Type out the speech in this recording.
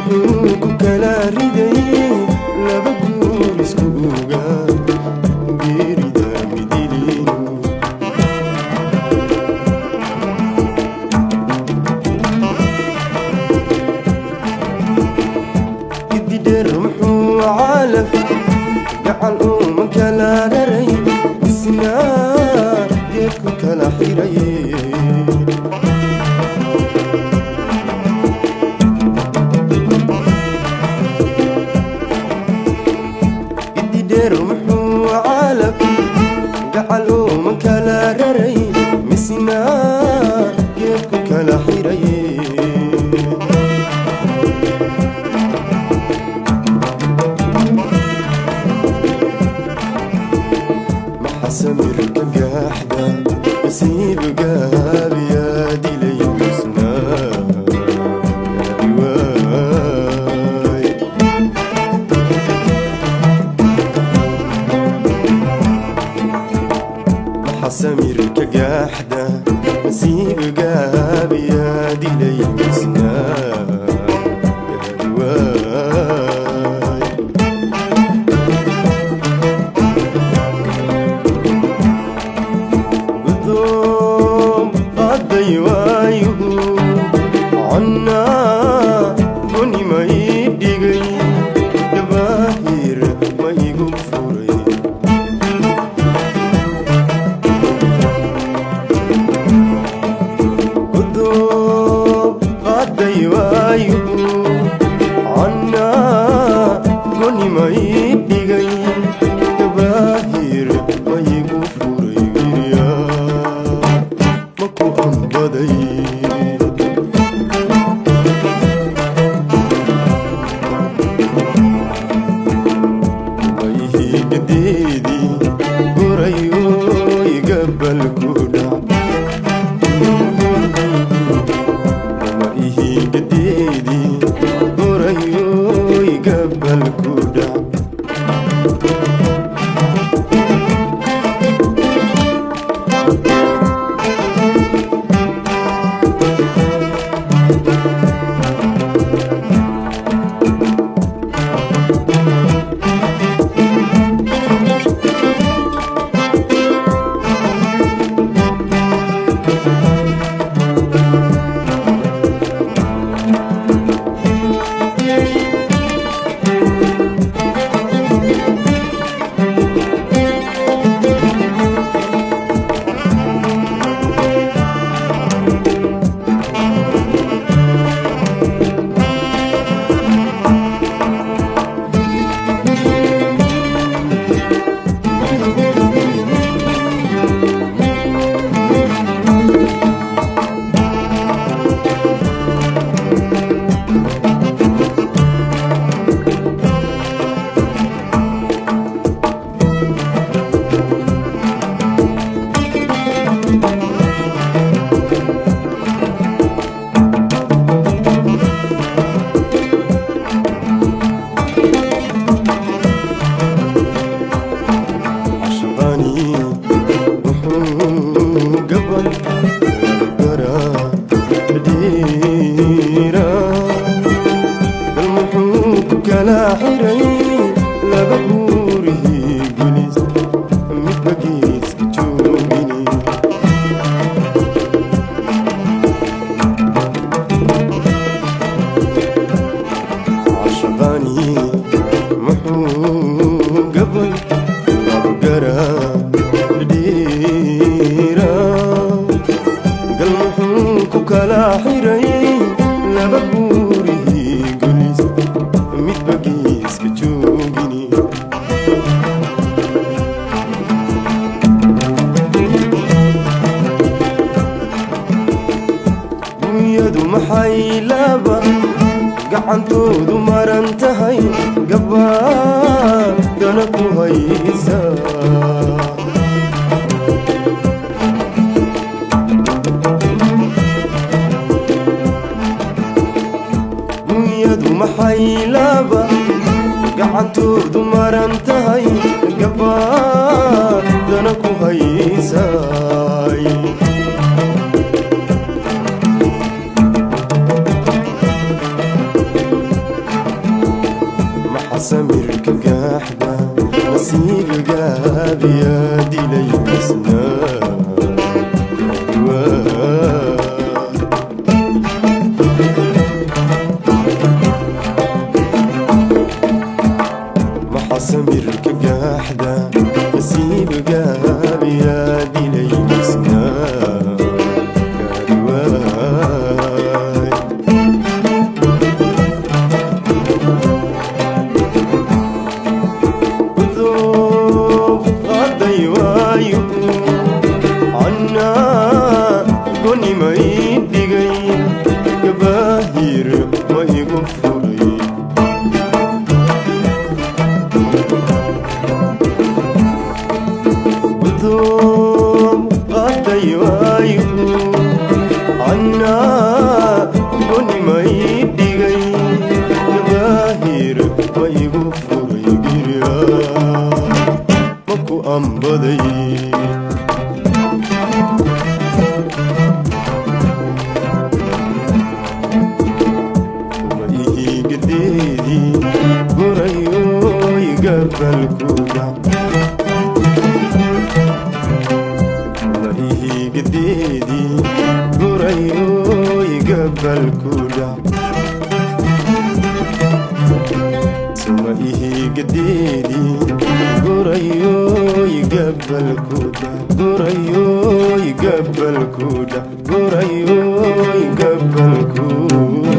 muxuu kala riday laba guur iskuuga geerida midilinu ididheer muxuu calaf gacal uma kala raray isna geedku kala xiray muxuu calaf gacal uma kala raray misna geedku kala xiray maxa samirka gaaxda nasiib gaabiyaa dilay misna سميرك قاحدة نسيب قابي يا دلي مسنا يا دواي بذوم قضي وايو عنا بني ما يدقي جباهير ما يقفوري عنا قولي ما يدقي جباهير ما يقفوري يا مكو أنبضي ويهي جديدي قريو يقبل كودا جديدي قريو يقبل كودا قبل قرا ديرا المحوك كلا حري لا بقوره قليس متبقيس كتوبيني عشقاني محوك قبل قرا كلا حري لا بقوره قليس متبقيس كتوبيني يدو محاي لابا قعنتو مرنتهي قبا دنكو هيسا محاي لابا قعنتو مرنتهي قبا دنكو هيساي samirka gaaxda nasiiga gaabiyaa dilay isnaa samirka gaaxda nasiiba gaabiyaa dilay isnaa gaariwaay udoob qaaday waayo cannaa gonimay dhigay gabaahir ma igu furay qaaday waayo cannaa gonimay dhigay gabaahir ma igu furay girya ma ku ambaday ma ihigadeedii gurayoy gabalkuda gadeedii gurayoy gabalkuda suma ihigadeedii gurayoy gabalkuda gurayoy gabalkuda gurayoy gabalkuda